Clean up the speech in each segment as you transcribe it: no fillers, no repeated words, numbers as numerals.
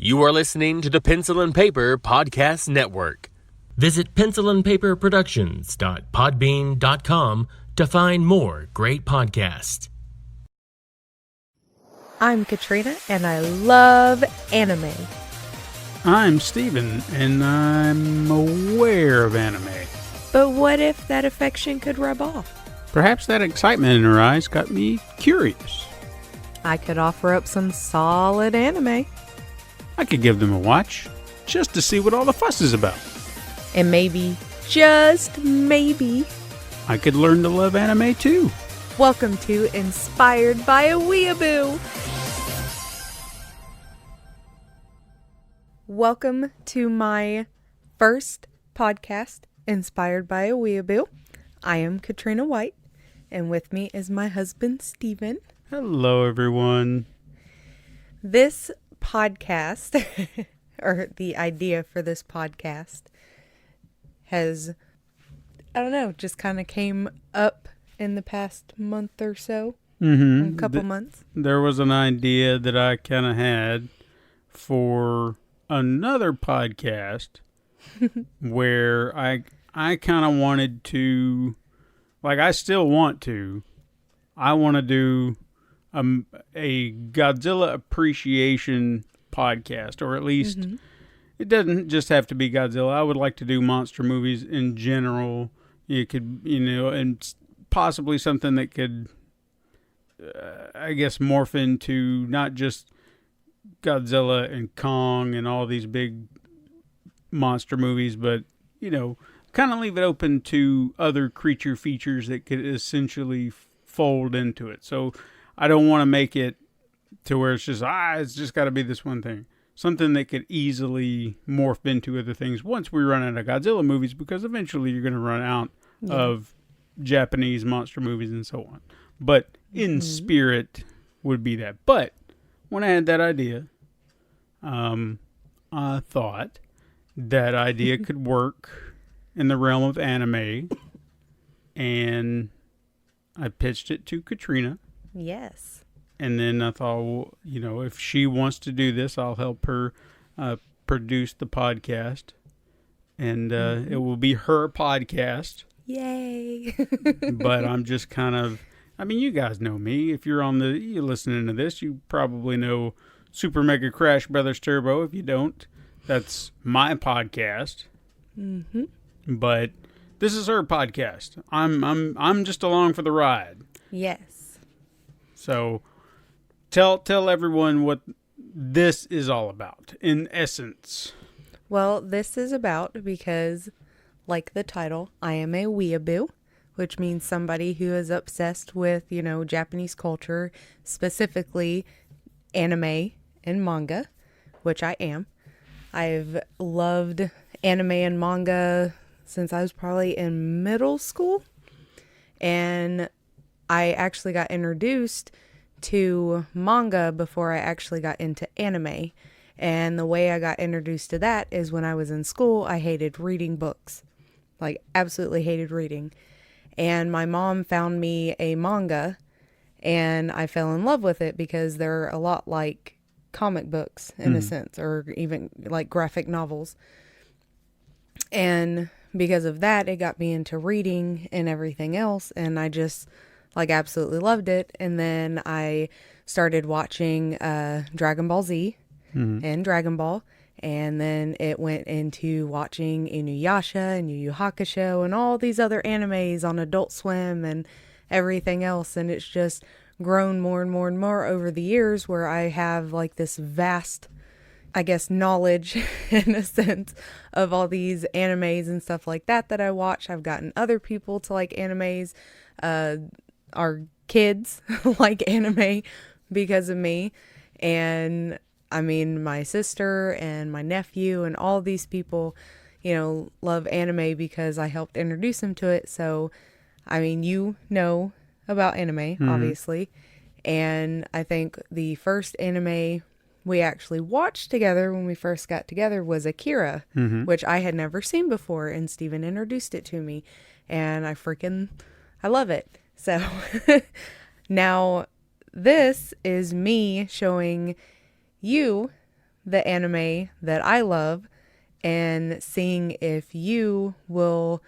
You are listening to the Pencil and Paper Podcast Network. Visit pencilandpaperproductions.podbean.com to find more great podcasts. I'm Katrina, and I love anime. I'm Steven, and I'm aware of anime. But what if that affection could rub off? Perhaps that excitement in her eyes got me curious. I could offer up some solid anime. I could give them a watch, just to see what all the fuss is about. And maybe, just maybe, I could learn to love anime too. Welcome to Inspired by a Weeaboo. Welcome to my first podcast, Inspired by a Weeaboo. I am Katrina White, and with me is my husband, Steven. Hello, everyone. This podcast, or the idea for this podcast, has, I don't know, just kind of came up in the past month or so, a couple months. There was an idea that I kind of had for another podcast where I kind of wanted to, like I still want to, I want to do a Godzilla appreciation podcast, or at least it doesn't just have to be Godzilla. I would like to do monster movies in general. You could, and possibly something that could, I guess, morph into not just Godzilla and Kong and all these big monster movies, but, kind of leave it open to other creature features that could essentially fold into it. So I don't want to make it to where it's just got to be this one thing. Something that could easily morph into other things once we run out of Godzilla movies, because eventually you're going to run out of Japanese monster movies and so on. But in spirit would be that. But when I had that idea, I thought that idea could work in the realm of anime, and I pitched it to Katrina. Yes. And then I thought, well, if she wants to do this, I'll help her produce the podcast. And it will be her podcast. Yay. But I'm just kind of, you guys know me. If you're listening to this, you probably know Super Mega Crash Brothers Turbo. If you don't, that's my podcast. Mm-hmm. But this is her podcast. I'm just along for the ride. Yes. So tell everyone what this is all about, in essence. Well, this is about, because, like the title, I am a weeaboo, which means somebody who is obsessed with, Japanese culture, specifically anime and manga, which I am. I've loved anime and manga since I was probably in middle school, and I actually got introduced to manga before I actually got into anime. And the way I got introduced to that is when I was in school, I hated reading books. Like, absolutely hated reading. And my mom found me a manga, and I fell in love with it because they're a lot like comic books in a sense, or even like graphic novels. And because of that, it got me into reading and everything else, and I just absolutely loved it. And then I started watching Dragon Ball Z and Dragon Ball, and then it went into watching Inuyasha and Yu Yu Hakusho and all these other animes on Adult Swim and everything else, and it's just grown more and more and more over the years, where I have this vast, I guess, knowledge in a sense of all these animes and stuff like that I watch. I've gotten other people to like animes. Our kids like anime because of me. And my sister and my nephew and all these people, love anime because I helped introduce them to it. So, you know about anime, obviously. And I think the first anime we actually watched together when we first got together was Akira, which I had never seen before, and Steven introduced it to me, and I love it. So now this is me showing you the anime that I love and seeing if you will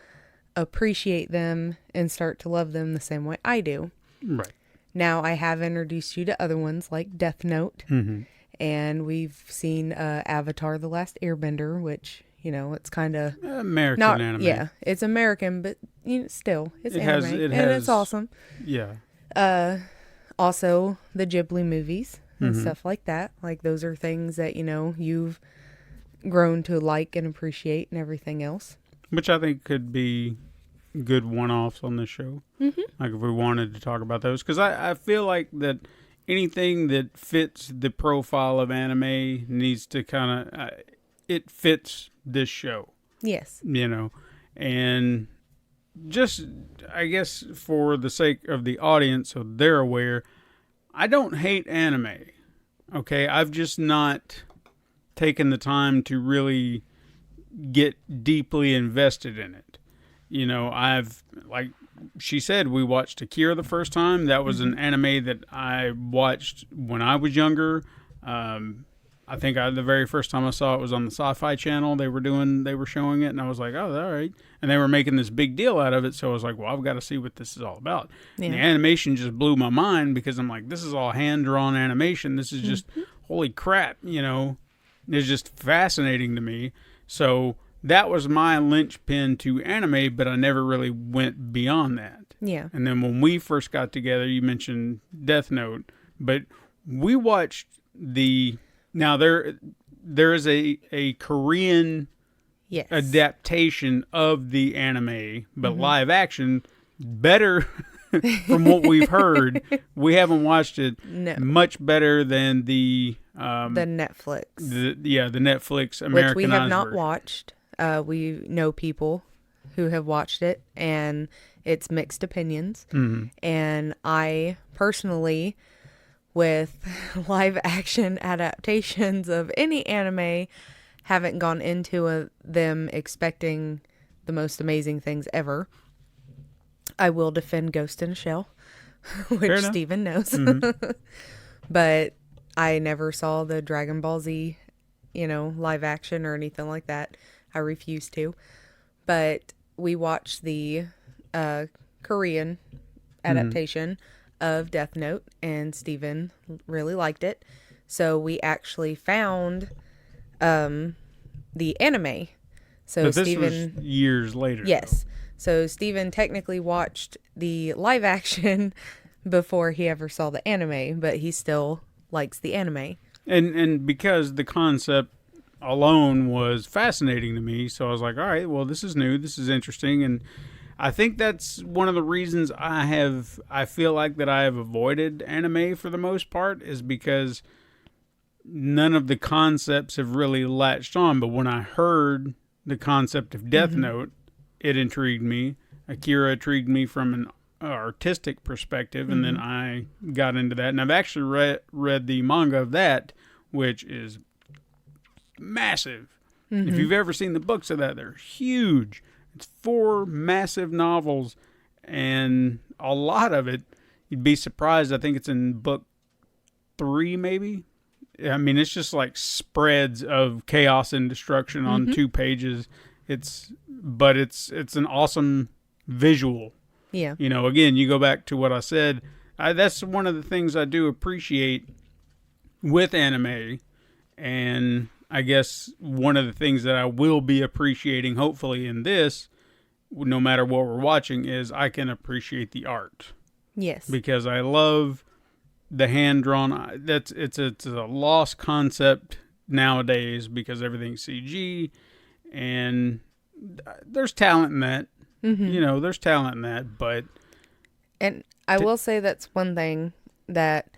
appreciate them and start to love them the same way I do. Right. Now, I have introduced you to other ones like Death Note, and we've seen Avatar: The Last Airbender, which, you know, it's kind of American anime. Yeah, it's American, but you know, still, it's anime, and it's awesome. Yeah. Also, the Ghibli movies and stuff like that. Like, those are things that, you know, you've grown to like and appreciate and everything else. Which I think could be good one-offs on this show. Like if we wanted to talk about those. Because I feel like that anything that fits the profile of anime needs to kind of... it fits this show. Yes. You know. And just, I guess, for the sake of the audience, so they're aware, I don't hate anime. Okay? I've just not taken the time to really get deeply invested in it. You know, I've, like she said, we watched Akira the first time. That was an anime that I watched when I was younger. I think the very first time I saw it was on the Sci-Fi Channel. They were showing it, and I was like, oh, all right. And they were making this big deal out of it, so I was like, well, I've got to see what this is all about. Yeah. And the animation just blew my mind because I'm like, this is all hand-drawn animation. This is just, holy crap, you know. It's just fascinating to me. So that was my linchpin to anime, but I never really went beyond that. Yeah. And then when we first got together, you mentioned Death Note, but we watched now there is a Korean adaptation of the anime, but live action, better from what we've heard. We haven't watched it. No. Much better than the Netflix. The Netflix Americanized which we have not version. watched. We know people who have watched it, and it's mixed opinions. And I personally, with live action adaptations of any anime, haven't gone into them expecting the most amazing things ever. I will defend Ghost in a Shell, which Steven knows. But I never saw the Dragon Ball Z, you know, live action or anything like that. I refuse to. But we watched the Korean adaptation of Death Note, and Steven really liked it. So we actually found the anime. So but this Steven was years later. Yes. So Steven technically watched the live action before he ever saw the anime, but he still likes the anime. And because the concept alone was fascinating to me, so I was like, all right, well, this is new, this is interesting, and I think that's one of the reasons I feel like that I have avoided anime for the most part, is because none of the concepts have really latched on. But when I heard the concept of Death Note, it intrigued me. Akira intrigued me from an artistic perspective, and then I got into that. And I've actually read the manga of that, which is massive. If you've ever seen the books of that, they're huge. It's 4 massive novels, and a lot of it, you'd be surprised. I think it's in book 3, maybe. I mean, it's just like spreads of chaos and destruction on 2 pages. It's an awesome visual. Yeah. You know, again, you go back to what I said. That's one of the things I do appreciate with anime, and I guess one of the things that I will be appreciating, hopefully, in this, no matter what we're watching, is I can appreciate the art. Yes. Because I love the hand-drawn. It's a lost concept nowadays because everything's CG, and there's talent in that. You know, there's talent in that, but... And I will say that's one thing that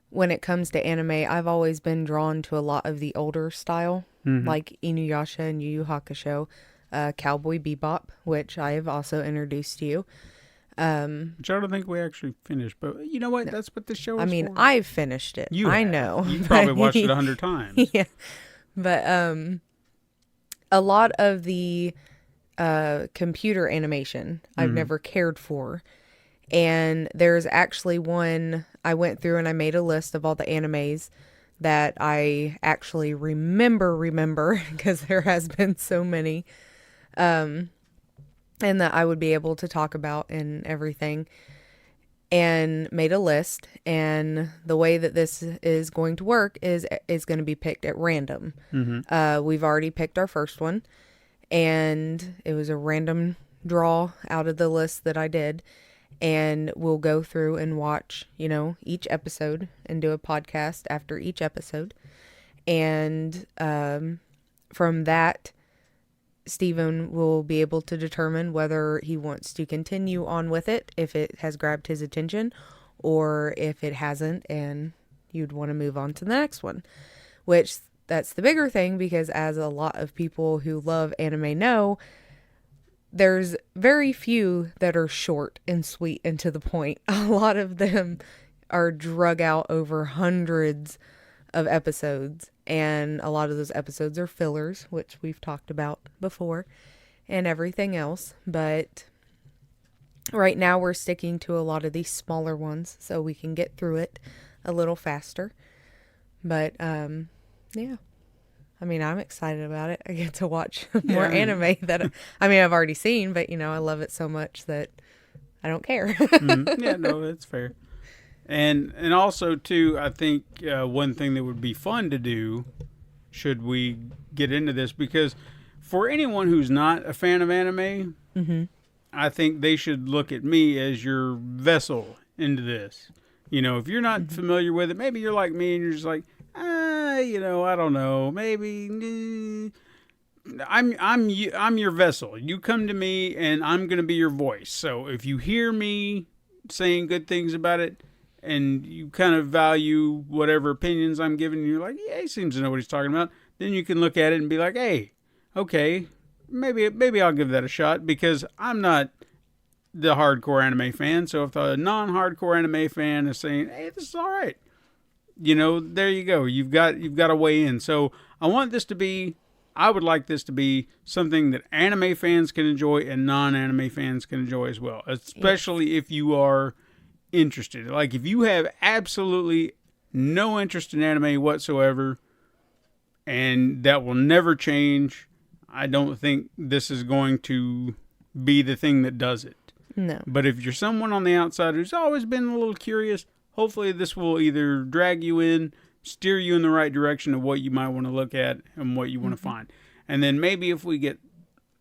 when it comes to anime, I've always been drawn to a lot of the older style, like Inuyasha and Yu Yu Hakusho, Cowboy Bebop, which I have also introduced to you. Which I don't think we actually finished, but you know what? That's what the show is for. I've finished it. I know. You probably watched it 100 times. Yeah. But a lot of the computer animation I've never cared for. And there's actually one I went through and I made a list of all the animes that I actually remember, because there has been so many, and that I would be able to talk about and everything, and made a list. And the way that this is going to work is going to be picked at random. We've already picked our first one, and it was a random draw out of the list that I did. And we'll go through and watch, each episode and do a podcast after each episode. And from that, Stephen will be able to determine whether he wants to continue on with it, if it has grabbed his attention, or if it hasn't, and you'd want to move on to the next one. Which, that's the bigger thing, because as a lot of people who love anime know, there's very few that are short and sweet and to the point. A lot of them are drug out over hundreds of episodes. And a lot of those episodes are fillers, which we've talked about before, and everything else. But right now we're sticking to a lot of these smaller ones so we can get through it a little faster. But, yeah. I mean, I'm excited about it. I get to watch more anime that, I've already seen, but, I love it so much that I don't care. Yeah, no, that's fair. And also, too, I think one thing that would be fun to do, should we get into this, because for anyone who's not a fan of anime, I think they should look at me as your vessel into this. If you're not familiar with it, maybe you're like me and you're just like, I don't know, maybe I'm your vessel. You come to me and I'm going to be your voice. So if you hear me saying good things about it, and you kind of value whatever opinions I'm giving, and you're like, yeah, he seems to know what he's talking about, then you can look at it and be like, hey, okay, maybe I'll give that a shot, because I'm not the hardcore anime fan. So if a non-hardcore anime fan is saying, hey, this is all right, there you go. You've got a way in. So I would like this to be something that anime fans can enjoy and non-anime fans can enjoy as well, especially if you are interested. Like, if you have absolutely no interest in anime whatsoever, and that will never change, I don't think this is going to be the thing that does it. No. But if you're someone on the outside who's always been a little curious, hopefully this will either drag you in, steer you in the right direction of what you might want to look at and what you want to find. And then maybe if we get,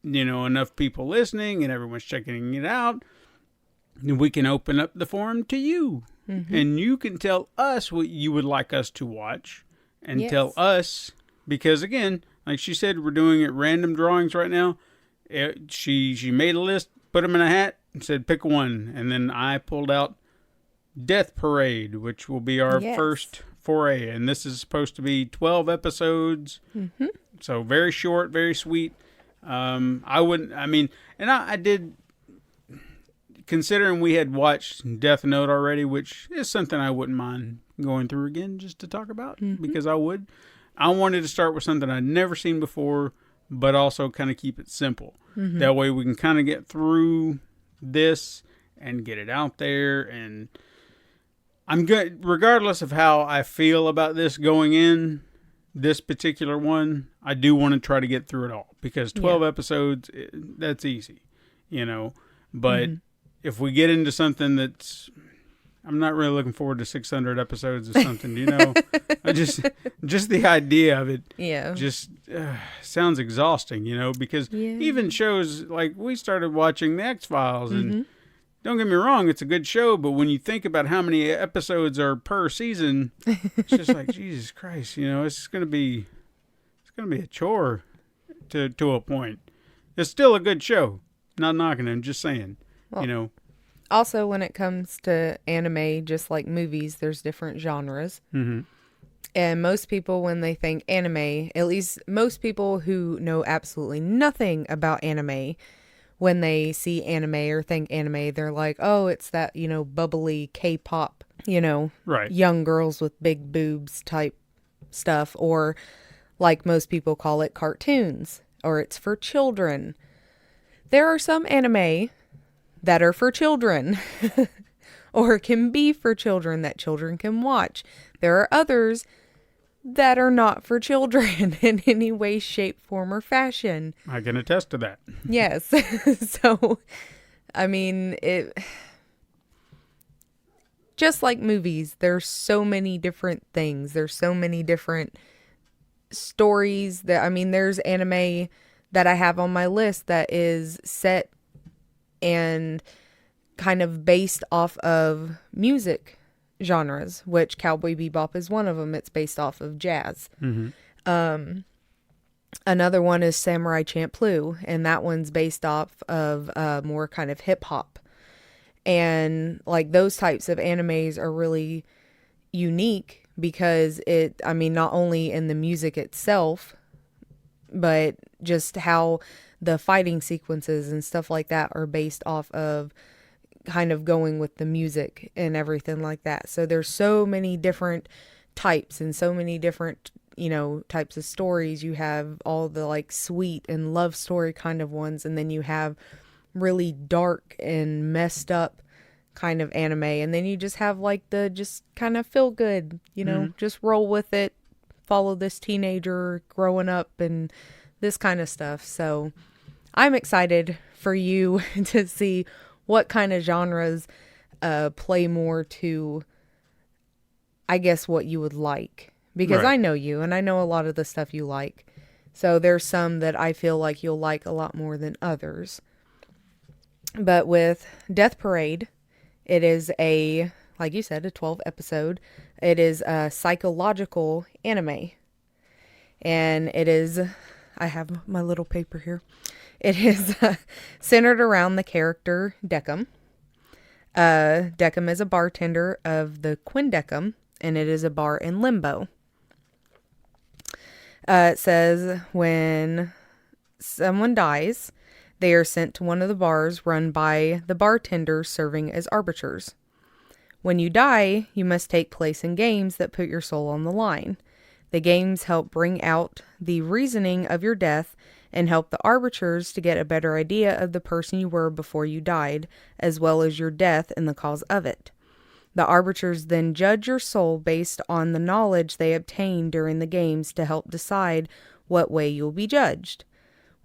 enough people listening and everyone's checking it out, we can open up the forum to you. And you can tell us what you would like us to watch, and tell us, because again, like she said, we're doing it random drawings right now. She made a list, put them in a hat, and said pick one. And then I pulled out Death Parade, which will be our first foray. And this is supposed to be 12 episodes. So very short, very sweet. I did, considering we had watched Death Note already, which is something I wouldn't mind going through again just to talk about, because I wanted to start with something I'd never seen before, but also kind of keep it simple. That way we can kind of get through this and get it out there. And I'm good, regardless of how I feel about this going in, this particular one, I do want to try to get through it all, because 12 episodes, that's easy, but if we get into something that's, I'm not really looking forward to 600 episodes of something, I just the idea of it, just sounds exhausting, because even shows like we started watching the X-Files, and don't get me wrong, it's a good show, but when you think about how many episodes are per season, it's just like, Jesus Christ, it's going to be a chore to a point. It's still a good show. Not knocking it, I'm just saying, well, also, when it comes to anime, just like movies, there's different genres. And most people, when they think anime, at least most people who know absolutely nothing about anime, when they see anime or think anime, they're like, oh, it's that, bubbly K-pop, right, young girls with big boobs type stuff. Or like most people call it, cartoons, or it's for children. There are some anime that are for children or can be for children that children can watch. There are others that are not for children in any way, shape, form, or fashion. I can attest to that. Yes. So, I mean, it just like movies, there's so many different things. There's so many different stories that, I mean, there's anime that I have on my list that is set and kind of based off of music genres, which Cowboy Bebop is one of them. It's based off of jazz. Another one is Samurai Champloo, and that one's based off of more kind of hip hop. And like those types of animes are really unique because I mean, not only in the music itself, but just how the fighting sequences and stuff like that are based off of kind of going with the music and everything like that. So there's so many different types and so many different, types of stories. You have all the like sweet and love story kind of ones, and then you have really dark and messed up kind of anime, and then you just have like the just kind of feel good, just roll with it, follow this teenager growing up and this kind of stuff. So I'm excited for you to see what kind of genres play more to, I guess, what you would like. Because Right. I know you, and I know a lot of the stuff you like. So there's some that I feel like you'll like a lot more than others. But with Death Parade, it is like you said, a 12 episode. It is a psychological anime. And it is, I have my little paper here. It is centered around the character Decum. Decum is a bartender of the Quindecum, and it is a bar in Limbo. It says when someone dies, they are sent to one of the bars run by the bartenders serving as arbiters. When you die, you must take place in games that put your soul on the line. The games help bring out the reasoning of your death and help the arbiters to get a better idea of the person you were before you died, as well as your death and the cause of it. The arbiters then judge your soul based on the knowledge they obtain during the games to help decide what way you'll be judged.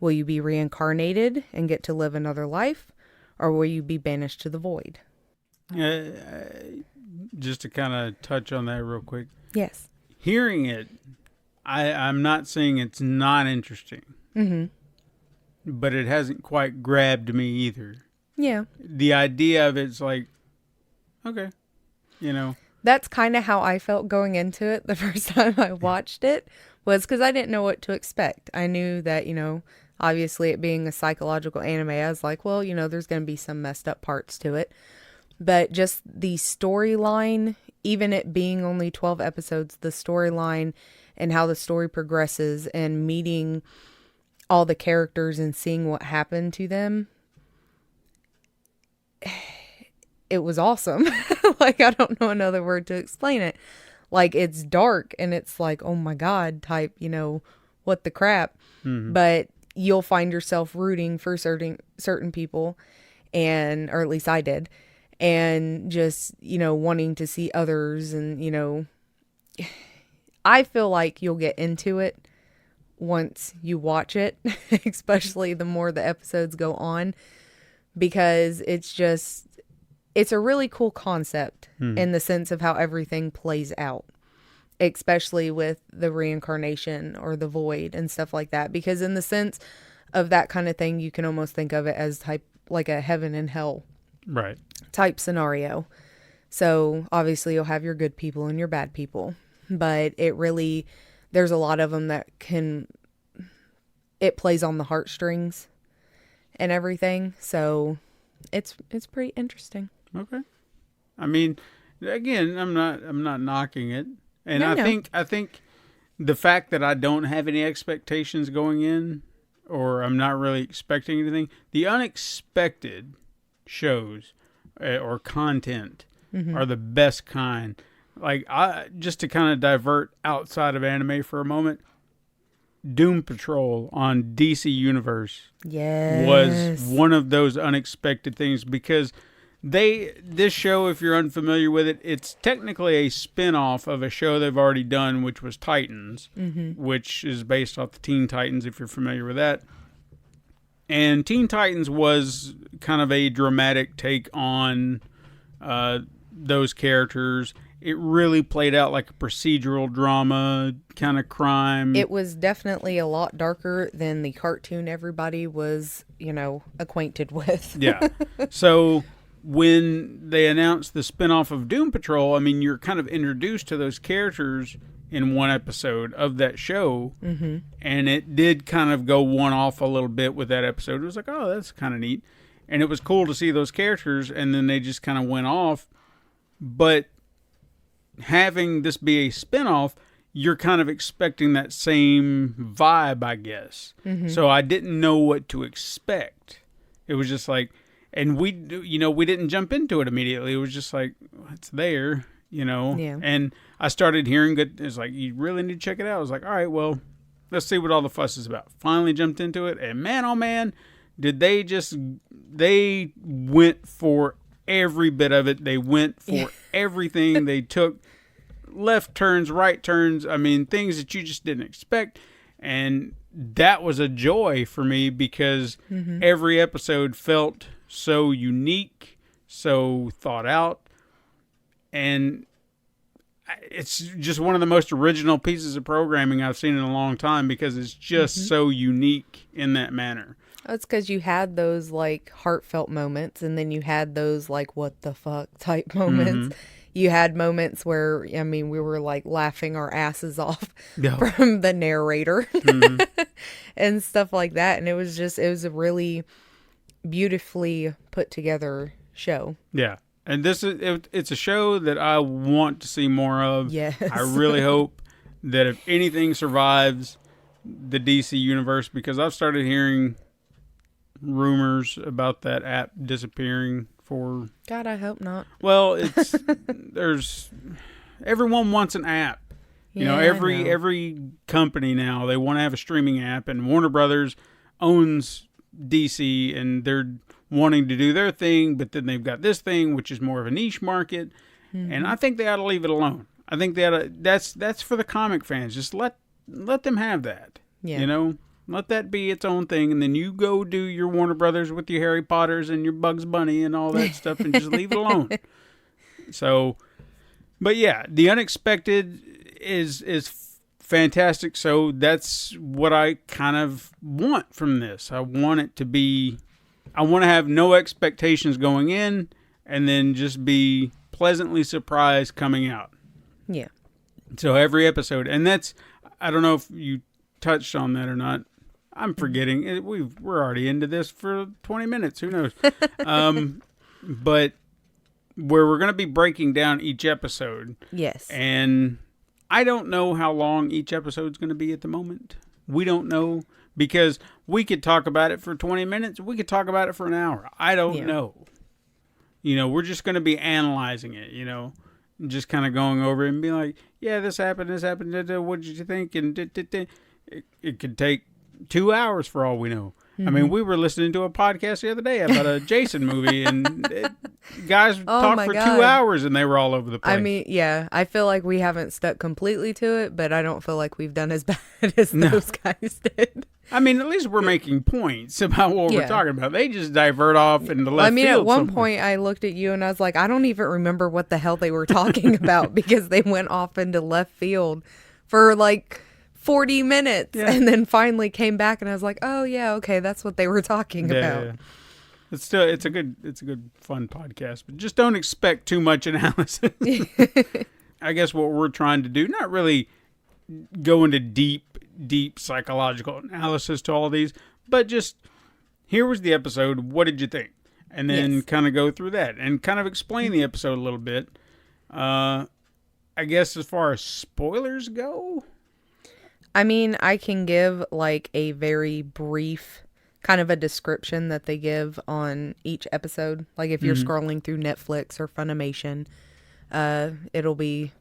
Will you be reincarnated and get to live another life, or will you be banished to the void? Just to kind of touch on that real quick. Yes. Hearing it, I'm not saying it's not interesting. Mm-hmm. But it hasn't quite grabbed me either. Yeah. The idea of it's like, okay, That's kind of how I felt going into it the first time I watched it, was because I didn't know what to expect. I knew that, obviously it being a psychological anime, I was like, well, there's going to be some messed up parts to it. But just the storyline, even it being only 12 episodes, the storyline and how the story progresses and meeting all the characters and seeing what happened to them, it was awesome. Like, I don't know another word to explain it. Like, it's dark and it's like, oh my God type, what the crap. Mm-hmm. But you'll find yourself rooting for certain people, and, or at least I did. And just, wanting to see others, and, I feel like you'll get into it once you watch it, especially the more the episodes go on, because it's a really cool concept in the sense of how everything plays out, especially with the reincarnation or the void and stuff like that. Because in the sense of that kind of thing, you can almost think of it as like a heaven and hell right type scenario. So obviously you'll have your good people and your bad people, but there's a lot of them that it plays on the heartstrings and everything. So it's pretty interesting. Okay. I mean, again, I'm not knocking it. And No. I think the fact that I don't have any expectations going in, or I'm not really expecting anything, the unexpected shows or content are the best kind. Like, just to kind of divert outside of anime for a moment, Doom Patrol on DC Universe Yes. was one of those unexpected things, because This show, if you're unfamiliar with it, it's technically a spin-off of a show they've already done, which was Titans, which is based off the Teen Titans, if you're familiar with that. And Teen Titans was kind of a dramatic take on those characters. It really played out like a procedural drama kind of crime. It was definitely a lot darker than the cartoon everybody was, acquainted with. Yeah. So when they announced the spinoff of Doom Patrol, I mean, you're kind of introduced to those characters in one episode of that show. Mm-hmm. And it did kind of go one off a little bit with that episode. It was like, oh, that's kind of neat. And it was cool to see those characters, and then they just kind of went off. But having this be a spinoff, you're kind of expecting that same vibe, I guess. Mm-hmm. So I didn't know what to expect. It was just like, and we didn't jump into it immediately. It was just like, it's there, Yeah. And I started hearing good. It's like, you really need to check it out. I was like, all right, well, let's see what all the fuss is about. Finally jumped into it, and man, oh man, did they went for every bit of it. They went for everything. They took left turns, right turns. I mean, things that you just didn't expect. And that was a joy for me because every episode felt so unique, so thought out. And it's just one of the most original pieces of programming I've seen in a long time because it's just so unique in that manner. It's because you had those like heartfelt moments, and then you had those like what the fuck type moments. You had moments where, we were like laughing our asses off from the narrator and stuff like that. And it was a really beautifully put together show. Yeah. And it's a show that I want to see more of. Yes. I really hope that if anything survives the DC universe, because I've started hearing rumors about that app disappearing for... God, I hope not. Well, everyone wants an app. Every company now, they want to have a streaming app, and Warner Brothers owns DC, and they're wanting to do their thing, but then they've got this thing, which is more of a niche market, and I think they ought to leave it alone. I think they ought to, that's for the comic fans. Just let them have that. Yeah. Let that be its own thing, and then you go do your Warner Brothers with your Harry Potters and your Bugs Bunny and all that stuff, and just leave it alone. So, but yeah, the unexpected is fantastic. So that's what I kind of want from this. I want to have no expectations going in, and then just be pleasantly surprised coming out. Yeah. So every episode, and I don't know if you touched on that or not. I'm forgetting. We're already into this for 20 minutes. Who knows? But where we're going to be breaking down each episode. Yes. And I don't know how long each episode's going to be at the moment. We don't know, because we could talk about it for 20 minutes. We could talk about it for an hour. I don't know. We're just going to be analyzing it, just kind of going over it and be like, yeah, this happened. What did you think? And it could take 2 hours for all we know. I mean, we were listening to a podcast the other day about a Jason movie, and guys talked for 2 hours, and they were all over the place. I mean, yeah, I feel like we haven't stuck completely to it, but I don't feel like we've done as bad as those guys did. I mean, at least we're making points about what we're talking about. They just divert off into left field. At one point, I looked at you and I was like, I don't even remember what the hell they were talking about because they went off into left field for like 40 minutes and then finally came back, and I was like, oh yeah, okay, that's what they were talking about. Yeah. It's a good fun podcast, but just don't expect too much analysis. I guess what we're trying to do, not really go into deep psychological analysis to all these, but just here was the episode, what did you think? And then kind of go through that and kind of explain the episode a little bit. I guess as far as spoilers go, I mean, I can give like a very brief kind of a description that they give on each episode. Like if you're scrolling through Netflix or Funimation, it'll be,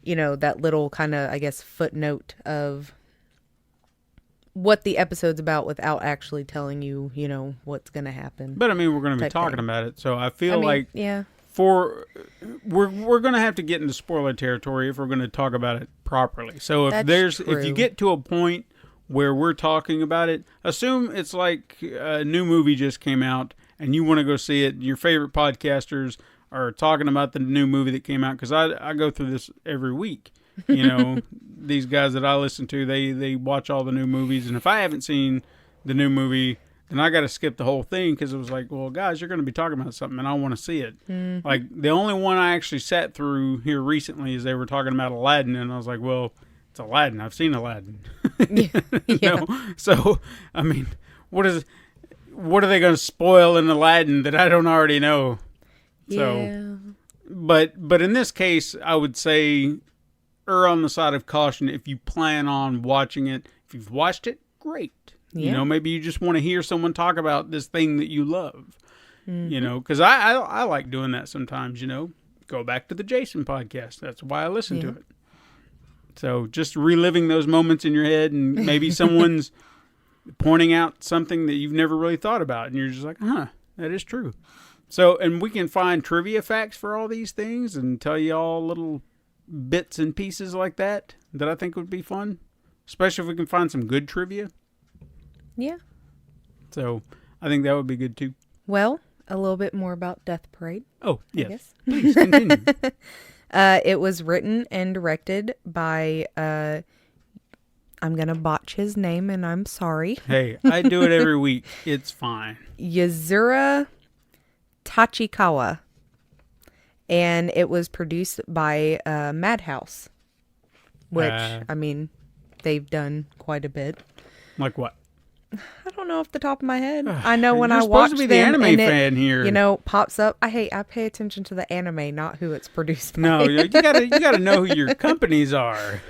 that little kind of, I guess, footnote of what the episode's about without actually telling you, what's going to happen. But I mean, we're going to be talking about it, so I feel yeah. We're going to have to get into spoiler territory if we're going to talk about it properly. So if you get to a point where we're talking about it, assume it's like a new movie just came out and you want to go see it. Your favorite podcasters are talking about the new movie that came out, because I go through this every week. These guys that I listen to, they watch all the new movies, and if I haven't seen the new movie, then I got to skip the whole thing, because it was like, well, guys, you're going to be talking about something, and I want to see it. Mm-hmm. Like, the only one I actually sat through here recently is they were talking about Aladdin, and I was like, well, it's Aladdin. I've seen Aladdin. Yeah. So, I mean, what are they going to spoil in Aladdin that I don't already know? So, yeah. But in this case, I would say err on the side of caution if you plan on watching it. If you've watched it, great. Yeah. Maybe you just want to hear someone talk about this thing that you love. Mm-hmm. Because I like doing that sometimes, Go back to the Jason podcast. That's why I listen to it. So just reliving those moments in your head, and maybe someone's pointing out something that you've never really thought about, and you're just like, that is true. So, and we can find trivia facts for all these things and tell you all little bits and pieces like that I think would be fun, especially if we can find some good trivia. Yeah. So I think that would be good too. Well, a little bit more about Death Parade. Oh, yes. Please continue. It was written and directed by, I'm going to botch his name, and I'm sorry. Hey, I do it every week. It's fine. Yuzuru Tachikawa. And it was produced by Madhouse, which, they've done quite a bit. Like what? I don't know off the top of my head. I know when I watched them. You're supposed to be the anime fan here. Pops up. I pay attention to the anime, not who it's produced by. No, you gotta know who your companies are.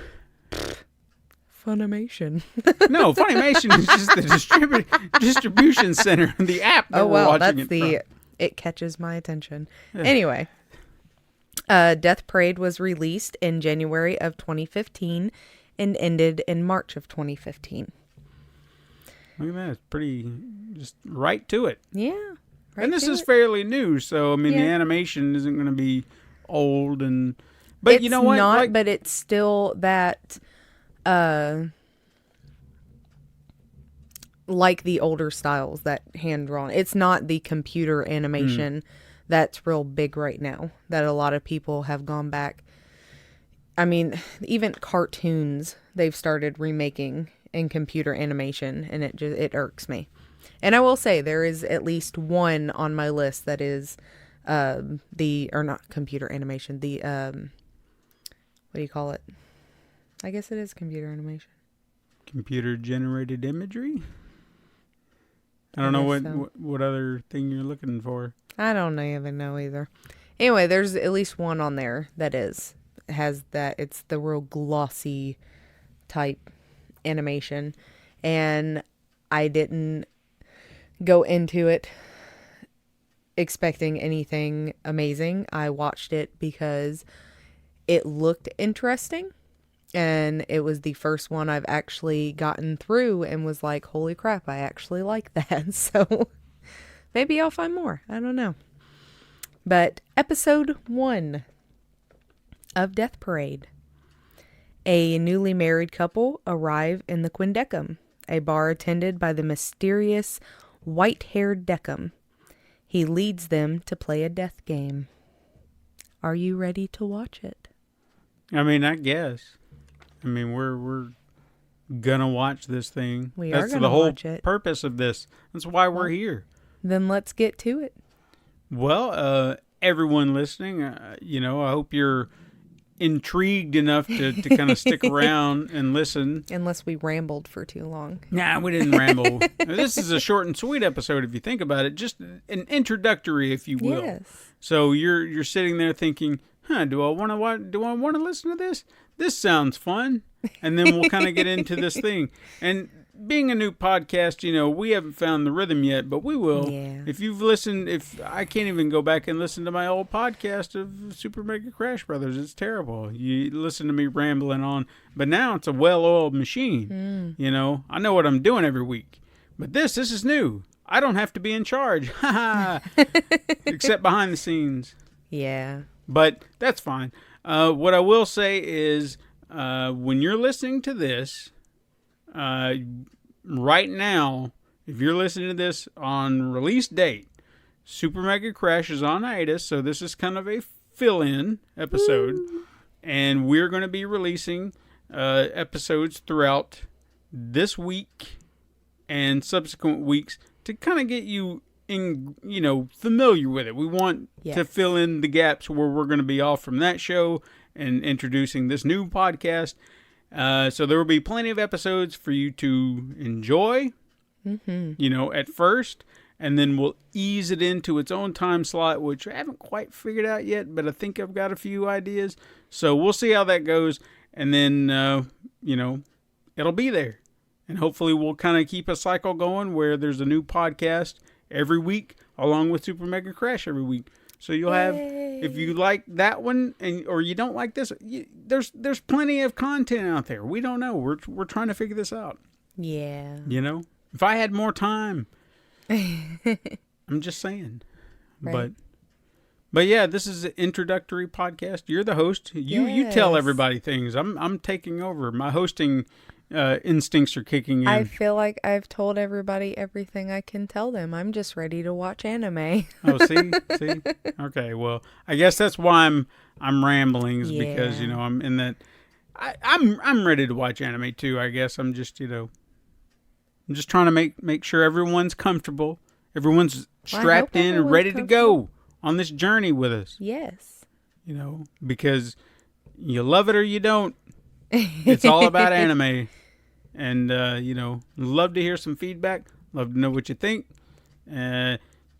Funimation. No, Funimation is just the distribution center, the app that we're watching it catches my attention. Yeah. Anyway, Death Parade was released in January of 2015 and ended in March of 2015. Look at that. It's pretty, just right to it. Yeah. Right, and this is fairly new, so, the animation isn't going to be old. But it's you know what? Not, but it's still that, like the older styles, that hand-drawn. It's not the computer animation that's real big right now, that a lot of people have gone back. Even cartoons, they've started remaking in computer animation, and it irks me. And I will say there is at least one on my list that is not computer animation, the what do you call it? I guess it is computer animation. Computer generated imagery? I don't know what other thing you're looking for. I don't even know either. Anyway, there's at least one on there that has that. It's the real glossy type animation, and I didn't go into it expecting anything amazing. I watched it because it looked interesting, and it was the first one I've actually gotten through and was like, holy crap, I actually like that. So maybe I'll find more. I don't know. But episode 1 of Death Parade. A newly married couple arrive in the Quindecum, a bar attended by the mysterious white-haired Decum. He leads them to play a death game. Are you ready to watch it? I guess. We're gonna watch this thing. That's the whole purpose of this. That's why we're here. Then let's get to it. Well, everyone listening, I hope you're intrigued enough to kind of stick around and listen. Unless we rambled for too long. Nah, we didn't ramble. This is a short and sweet episode if you think about it. Just an introductory, if you will. Yes. So you're sitting there thinking, do I want to listen to this? This sounds fun. And then we'll kind of get into this thing. And being a new podcast, we haven't found the rhythm yet, but we will. Yeah. If you've listened, I can't even go back and listen to my old podcast of Super Mega Crash Brothers. It's terrible. You listen to me rambling on, but now it's a well-oiled machine. I know what I'm doing every week. But this is new. I don't have to be in charge. Except behind the scenes. Yeah. But that's fine. What I will say is, when you're listening to this, right now, if you're listening to this on release date, Super Mega Crash is on hiatus, so this is kind of a fill-in episode. Woo. And we're going to be releasing episodes throughout this week and subsequent weeks to kind of get you familiar with it. We want to fill in the gaps where we're going to be off from that show and introducing this new podcast. So there will be plenty of episodes for you to enjoy, at first, and then we'll ease it into its own time slot, which I haven't quite figured out yet, but I think I've got a few ideas. So we'll see how that goes, and then, it'll be there. And hopefully we'll kind of keep a cycle going where there's a new podcast every week, along with Super Mega Crash every week. So you'll have, if you like that one or you don't like this, there's plenty of content out there. We don't know. We're trying to figure this out. Yeah. If I had more time, I'm just saying. Right. But yeah, this is an introductory podcast. You're the host. You tell everybody things. I'm taking over. My hosting instincts are kicking in. I feel like I've told everybody everything I can tell them. I'm just ready to watch anime. Oh, see. Okay, well, I guess that's why I'm rambling, is because I'm in that. I'm ready to watch anime too. I guess I'm just I'm just trying to make sure everyone's comfortable, everyone's strapped in and ready to go on this journey with us. Yes. Because you love it or you don't. It's all about anime. And, love to hear some feedback. Love to know what you think.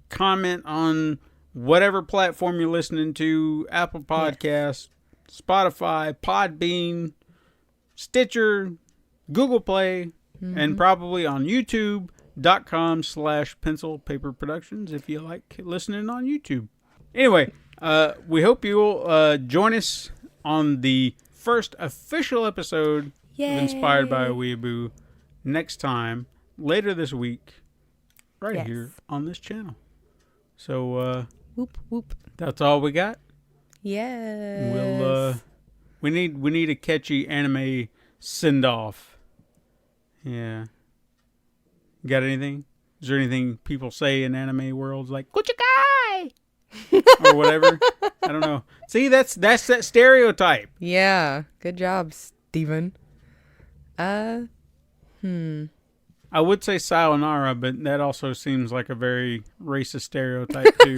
Comment on whatever platform you're listening to. Apple Podcasts, Spotify, Podbean, Stitcher, Google Play, and probably on YouTube.com/Pencil Paper Productions if you like listening on YouTube. Anyway, we hope you'll join us on the first official episode of Inspired by a Weeaboo next time, later this week, here on this channel. So, whoop whoop. That's all we got. Yes. We need a catchy anime send off. Yeah. Got anything? Is there anything people say in anime worlds like "Kuchikai" or whatever? I don't know. See, that's that stereotype. Yeah. Good job, Steven. I would say sayonara, but that also seems like a very racist stereotype too.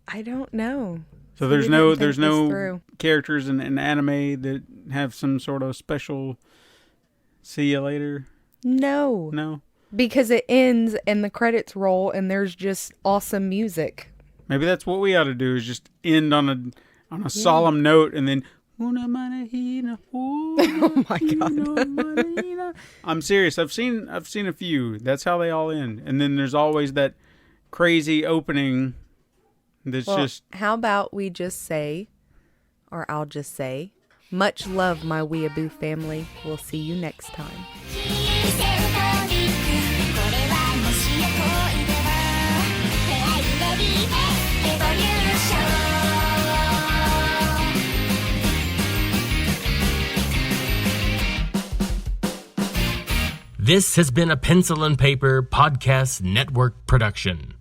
I don't know. So there's no characters in anime that have some sort of special see you later? No. Because it ends and the credits roll and there's just awesome music. Maybe that's what we ought to do, is just end on a solemn note and then oh my god. I'm serious. I've seen a few. That's how they all end. And then there's always that crazy opening that's just... How about we just say, or I'll just say, much love, my Weeaboo family. We'll see you next time. This has been a Pencil and Paper Podcast Network production.